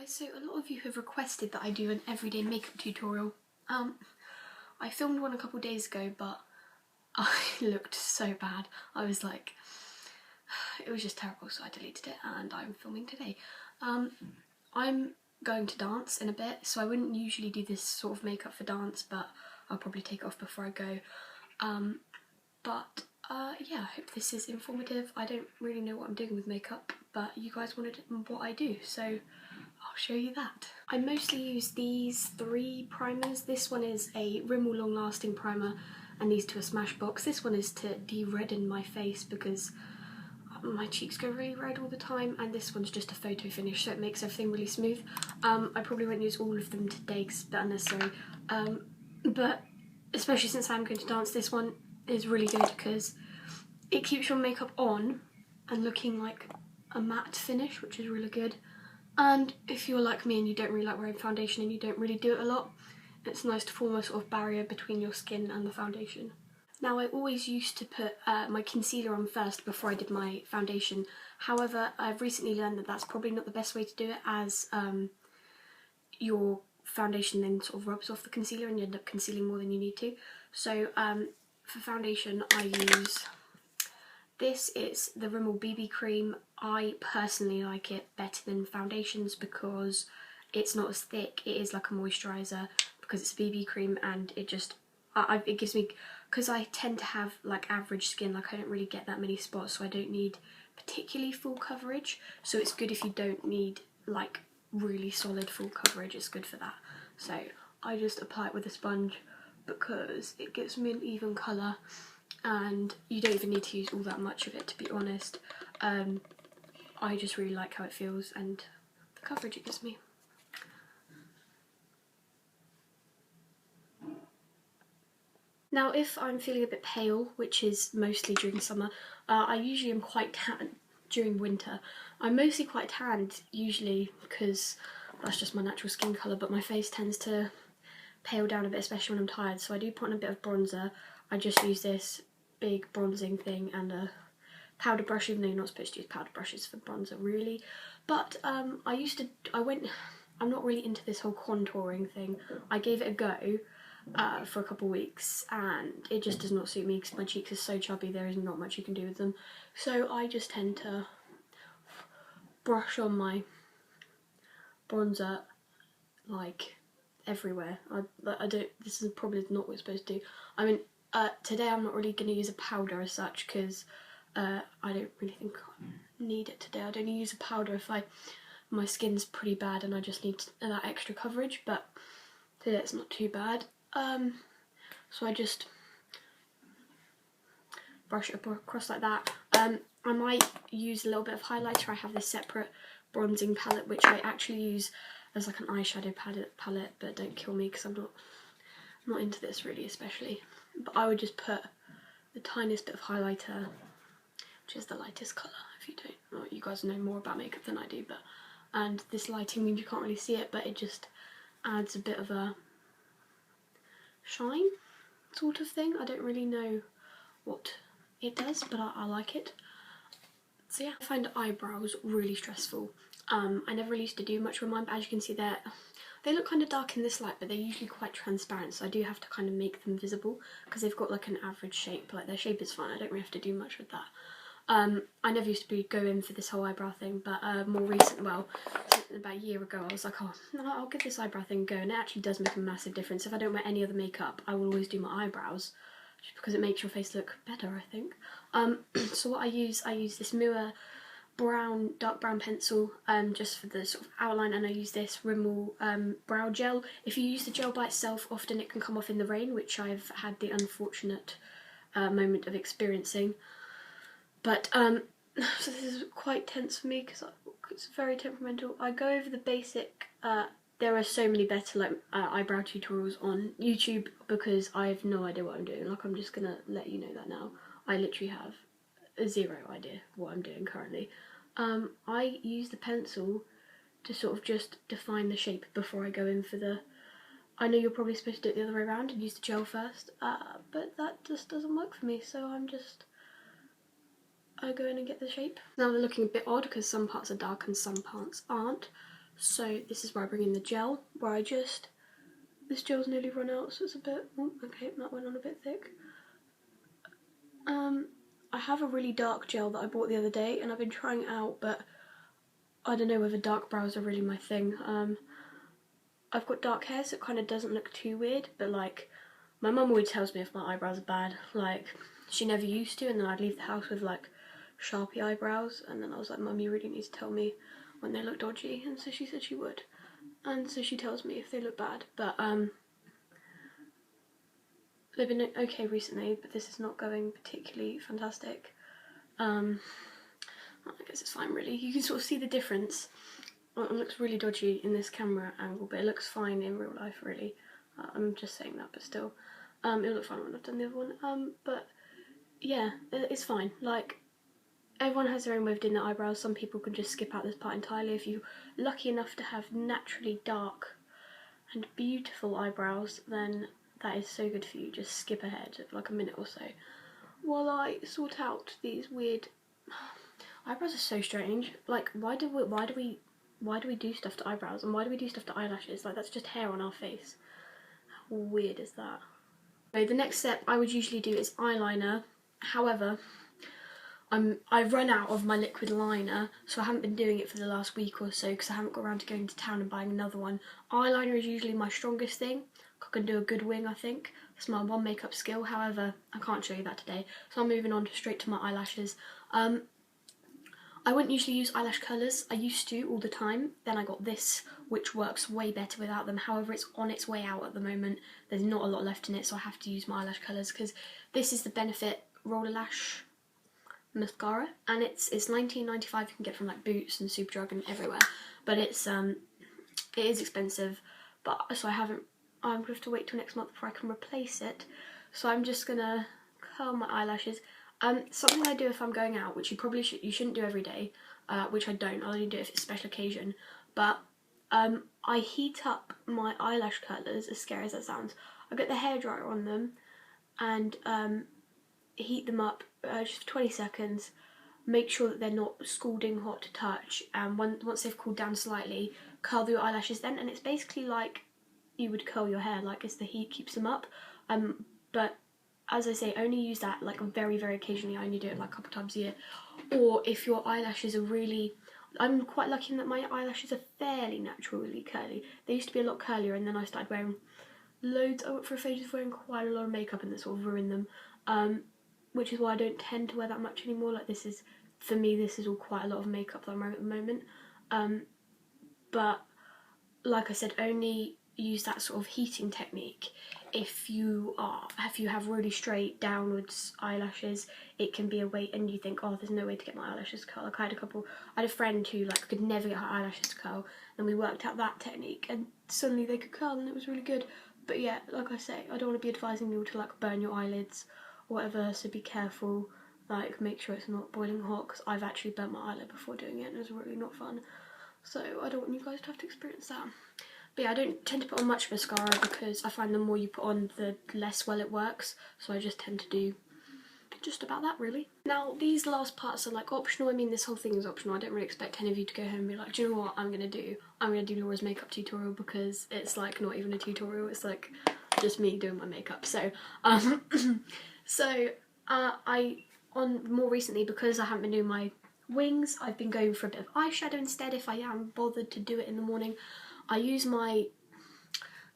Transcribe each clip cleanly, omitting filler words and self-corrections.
guys, so a lot of you have requested that I do an everyday makeup tutorial. I filmed one a couple days ago, but I looked so bad. I was like, it was just terrible, so I deleted it and I'm filming today. I'm going to dance in a bit, so I wouldn't usually do this sort of makeup for dance, but I'll probably take it off before I go. Yeah, I hope this is informative. I don't really know what I'm doing with makeup, but you guys wanted what I do, so I'll show you that. I mostly use these three primers. This one is a Rimmel Long Lasting Primer, and these two are Smashbox. This one is to de-redden my face because my cheeks go really red all the time, and this one's just a photo finish, so it makes everything really smooth. I probably won't use all of them today because they're unnecessary, but especially since I'm going to dance, this one is really good because it keeps your makeup on and looking like a matte finish, which is really good. And if you're like me and you don't really like wearing foundation and you don't really do it a lot, it's nice to form a sort of barrier between your skin and the foundation. Now, I always used to put my concealer on first before I did my foundation. However, I've recently learned that that's probably not the best way to do it, as your foundation then sort of rubs off the concealer and you end up concealing more than you need to. So for foundation, I use this. It's the Rimmel BB cream. I personally like it better than foundations because it's not as thick. It is like a moisturiser because it's BB cream, and it just it gives me, because I tend to have like average skin, like I don't really get that many spots, so I don't need particularly full coverage. So it's good if you don't need like really solid full coverage, it's good for that. So I just apply it with a sponge because it gives me an even colour, and you don't even need to use all that much of it, to be honest. I just really like how it feels and the coverage it gives me. Now, if I'm feeling a bit pale, which is mostly during summer, I usually am quite tan during winter. I'm mostly quite tanned usually because that's just my natural skin colour, but my face tends to pale down a bit, especially when I'm tired, so I do put on a bit of bronzer. I just use this big bronzing thing and a powder brush, even though you're not supposed to use powder brushes for bronzer really. But I'm not really into this whole contouring thing. I gave it a go for a couple of weeks and it just does not suit me because my cheeks are so chubby, there is not much you can do with them. So I just tend to brush on my bronzer like everywhere. I don't, this is probably not what you're supposed to do. I mean, today I'm not really going to use a powder as such because I don't really think I need it today. I'd only use a powder if my skin's pretty bad and I just need that extra coverage, but today it's not too bad. So I just brush it across like that. I might use a little bit of highlighter. I have this separate bronzing palette which I actually use as like an eyeshadow palette, but don't kill me because I'm not into this really especially. But I would just put the tiniest bit of highlighter, which is the lightest colour, if you don't, well, you guys know more about makeup than I do, but, and this lighting means you can't really see it, but it just adds a bit of a shine sort of thing. I don't really know what it does, but I like it. So yeah, I find eyebrows really stressful. I never really used to do much with mine, but as you can see they look kind of dark in this light, but they're usually quite transparent, so I do have to kind of make them visible because they've got like an average shape. Like their shape is fine, I don't really have to do much with that. I never used to go in for this whole eyebrow thing, but more recent, well, about a year ago, I was like, oh, no, I'll give this eyebrow thing a go, and it actually does make a massive difference. If I don't wear any other makeup, I will always do my eyebrows, just because it makes your face look better, I think. So what I use this Mua dark brown pencil, just for the sort of outline, and I use this Rimmel brow gel. If you use the gel by itself, often it can come off in the rain, which I've had the unfortunate moment of experiencing. But so this is quite tense for me because it's very temperamental. I go over the basic. There are so many better like eyebrow tutorials on YouTube because I have no idea what I'm doing. Like, I'm just gonna let you know that now. I literally have zero idea what I'm doing currently. I use the pencil to sort of just define the shape before I go in for the. I know you're probably supposed to do it the other way around and use the gel first, but that just doesn't work for me. So I go in and get the shape. Now they're looking a bit odd because some parts are dark and some parts aren't. So this is where I bring in the gel, where this gel's nearly run out, so it's a bit, okay, that went on a bit thick. I have a really dark gel that I bought the other day and I've been trying it out, but I don't know whether dark brows are really my thing. I've got dark hair, so it kind of doesn't look too weird, but like, my mum always tells me if my eyebrows are bad. Like, she never used to, and then I'd leave the house with like Sharpie eyebrows, and then I was like, Mum, you really need to tell me when they look dodgy, and so she said she would. And so she tells me if they look bad, but they've been okay recently, but this is not going particularly fantastic. I guess it's fine really. You can sort of see the difference. It looks really dodgy in this camera angle, but it looks fine in real life really. I'm just saying that, but still. It'll look fine when I've done the other one. But yeah, it's fine. Like, everyone has their own way of doing their eyebrows. Some people can just skip out this part entirely. If you're lucky enough to have naturally dark and beautiful eyebrows, then that is so good for you. Just skip ahead like a minute or so while I sort out these weird eyebrows. Are so strange. Like, why do we do stuff to eyebrows, and why do we do stuff to eyelashes? Like, that's just hair on our face. How weird is that? So the next step I would usually do is eyeliner. However, I've run out of my liquid liner, so I haven't been doing it for the last week or so because I haven't got around to going to town and buying another one. Eyeliner is usually my strongest thing. I can do a good wing, I think. That's my one makeup skill. However, I can't show you that today, so I'm moving on straight to my eyelashes. I wouldn't usually use eyelash colours. I used to all the time. Then I got this, which works way better without them. However, it's on its way out at the moment. There's not a lot left in it, so I have to use my eyelash colours because this is the Benefit Roller Lash Mascara, and it's $19.95. You can get from like Boots and Superdrug and everywhere, but it is expensive. But so I'm gonna have to wait till next month before I can replace it. So I'm just gonna curl my eyelashes. Something I do if I'm going out, which you shouldn't do every day, which I don't. I'll only do it if it's a special occasion. But I heat up my eyelash curlers, as scary as that sounds. I get the hairdryer on them and heat them up just for 20 seconds. Make sure that they're not scalding hot to touch. And once they've cooled down slightly, curl your eyelashes then. And it's basically like you would curl your hair, like as the heat keeps them up. But as I say, only use that like very, very occasionally. I only do it like a couple times a year. Or if your eyelashes are really... I'm quite lucky in that my eyelashes are fairly naturally curly. They used to be a lot curlier, and then I started wearing loads. I went for a phase of wearing quite a lot of makeup, and that sort of ruined them. Which is why I don't tend to wear that much anymore. Like, this is, for me, this is all quite a lot of makeup that I'm wearing at the moment. But like I said, only use that sort of heating technique if you have really straight downwards eyelashes. It can be a way, and you think, oh, there's no way to get my eyelashes to curl. Like, I had a friend who like could never get her eyelashes to curl, and we worked out that technique, and suddenly they could curl, and it was really good. But yeah, like I say, I don't want to be advising you to like burn your eyelids or whatever, so be careful. Like, make sure it's not boiling hot, because I've actually burnt my eyelid before doing it, and it was really not fun. So I don't want you guys to have to experience that. But yeah, I don't tend to put on much mascara because I find the more you put on, the less well it works. So I just tend to do just about that, really. Now, these last parts are like optional. I mean, this whole thing is optional. I don't really expect any of you to go home and be like, do you know what I'm gonna do? I'm gonna do Laura's makeup tutorial, because it's like not even a tutorial. It's like just me doing my makeup. So, on more recently, because I haven't been doing my wings, I've been going for a bit of eyeshadow instead if I am bothered to do it in the morning. I use my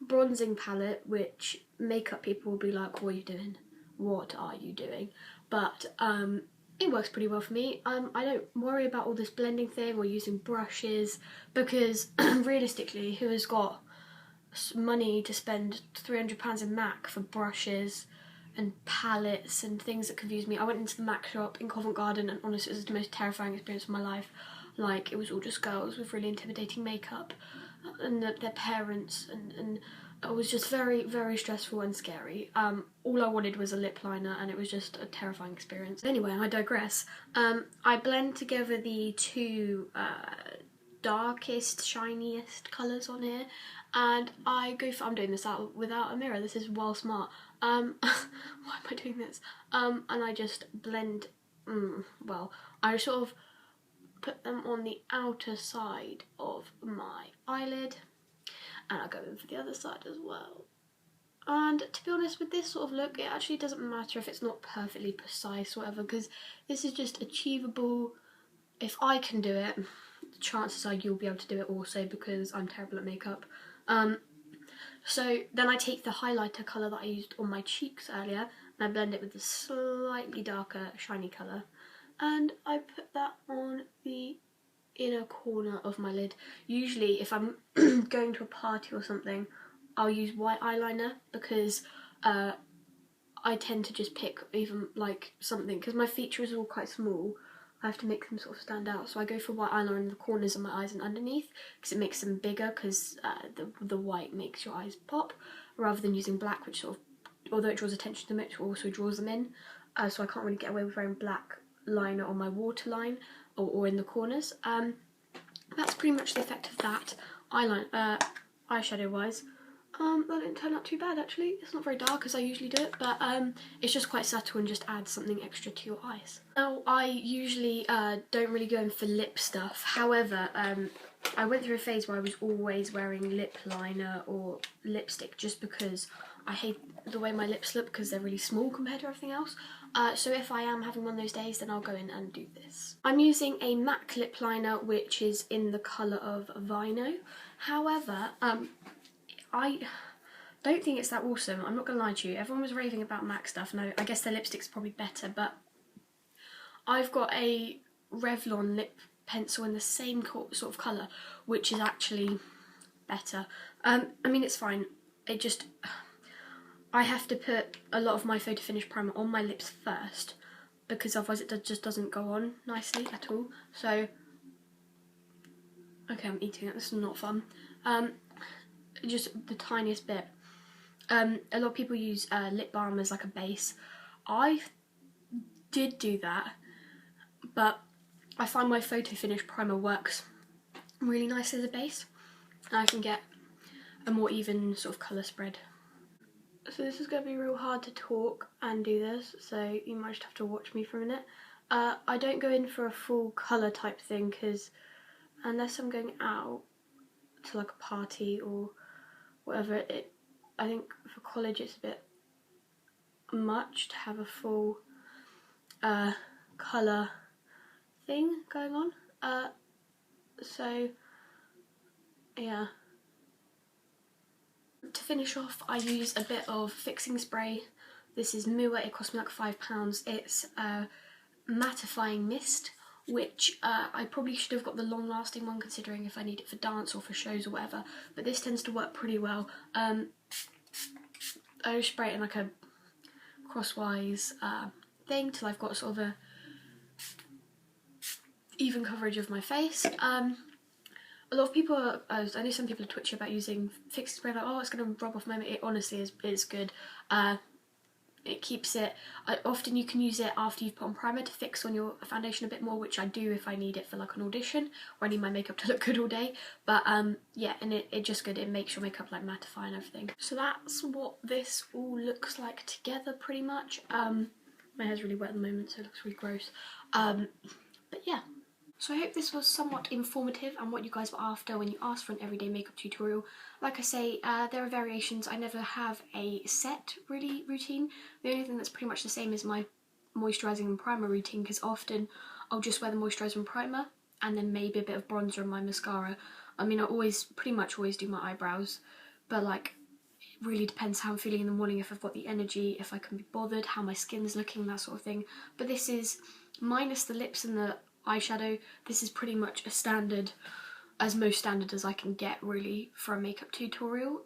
bronzing palette, which makeup people will be like, what are you doing? What are you doing? But it works pretty well for me. I don't worry about all this blending thing or using brushes, because realistically, who has got money to spend £300 in MAC for brushes and palettes and things that confuse me? I went into the MAC shop in Covent Garden, and honestly, it was the most terrifying experience of my life. Like, it was all just girls with really intimidating makeup and their parents, and it was just very, very stressful and scary. All I wanted was a lip liner, and it was just a terrifying experience. Anyway, I digress. I blend together the two darkest, shiniest colours on here, and I go for... I'm doing this out without a mirror. This is well smart. Why am I doing this? And I just blend... well, I sort of put them on the outer side of my eyelid, and I'll go in for the other side as well. And to be honest, with this sort of look, it actually doesn't matter if it's not perfectly precise or whatever, because this is just achievable. If I can do it, chances are you'll be able to do it also, because I'm terrible at makeup. So then I take the highlighter colour that I used on my cheeks earlier, and I blend it with a slightly darker shiny colour, and I put that on the inner corner of my lid. Usually if I'm going to a party or something, I'll use white eyeliner, because I tend to just pick even like something, because my features are all quite small, I have to make them sort of stand out, so I go for white eyeliner in the corners of my eyes and underneath, because it makes them bigger, because the white makes your eyes pop, rather than using black, which sort of, although it draws attention to them, it also draws them in, so I can't really get away with wearing black liner on my waterline or in the corners. That's pretty much the effect of that eyeshadow wise. That didn't turn out too bad actually. It's not very dark as I usually do it, but it's just quite subtle and just adds something extra to your eyes. Now, I usually don't really go in for lip stuff. However, I went through a phase where I was always wearing lip liner or lipstick, just because I hate the way my lips look because they're really small compared to everything else. So if I am having one of those days, then I'll go in and do this. I'm using a MAC lip liner, which is in the colour of Vino. However, I don't think it's that awesome. I'm not going to lie to you. Everyone was raving about MAC stuff. No, I guess their lipstick's probably better, but I've got a Revlon lip pencil in the same sort of colour, which is actually better. I mean, it's fine. It just, I have to put a lot of my photo finish primer on my lips first, because otherwise it just doesn't go on nicely at all. So, okay, I'm eating it. This is not fun. Just the tiniest bit. A lot of people use lip balm as like a base. I did do that, but I find my photo finish primer works really nice as a base, and I can get a more even sort of colour spread. So this is going to be real hard to talk and do this, so you might just have to watch me for a minute. I don't go in for a full colour type thing, because unless I'm going out to like a party or whatever, I think for college it's a bit much to have a full colour thing going on. So yeah. To finish off, I use a bit of fixing spray. This is Mua, it cost me like £5. It's a mattifying mist, which I probably should have got the long lasting one, considering if I need it for dance or for shows or whatever, but this tends to work pretty well. I just spray it in like a crosswise thing till I've got sort of a even coverage of my face. A lot of people I know some people are twitchy about using fixing spray, like, oh, it's going to rub off my makeup. It honestly is good. It keeps it, often you can use it after you've put on primer to fix on your foundation a bit more, which I do if I need it for like an audition, or I need my makeup to look good all day. But yeah, and it just good, it makes your makeup like mattify and everything. So that's what this all looks like together pretty much. My hair's really wet at the moment, so it looks really gross. But yeah. So I hope this was somewhat informative and what you guys were after when you asked for an everyday makeup tutorial. Like I say, there are variations. I never have a set really routine. The only thing that's pretty much the same is my moisturising and primer routine, because often I'll just wear the moisturiser and primer and then maybe a bit of bronzer and my mascara. I mean, I pretty much always do my eyebrows, but like it really depends how I'm feeling in the morning, if I've got the energy, if I can be bothered, how my skin's looking, that sort of thing. But this is, minus the lips and the eyeshadow, this is pretty much as most standard as I can get really for a makeup tutorial.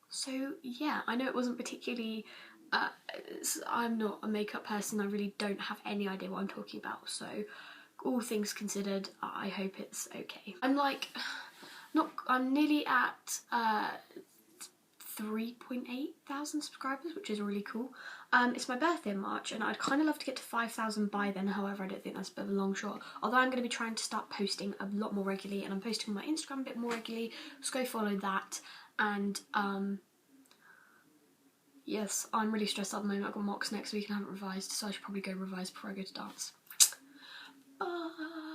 So yeah, I know it wasn't particularly, I'm not a makeup person, I really don't have any idea what I'm talking about, so all things considered, I hope it's okay. I'm nearly at 3,800 subscribers, which is really cool. It's my birthday in March, and I'd kind of love to get to 5,000 by then. However, I don't think that's a bit of a long shot. Although I'm going to be trying to start posting a lot more regularly, and I'm posting on my Instagram a bit more regularly, so go follow that. And yes, I'm really stressed at the moment. I've got mocks next week and I haven't revised, so I should probably go revise before I go to dance. Bye!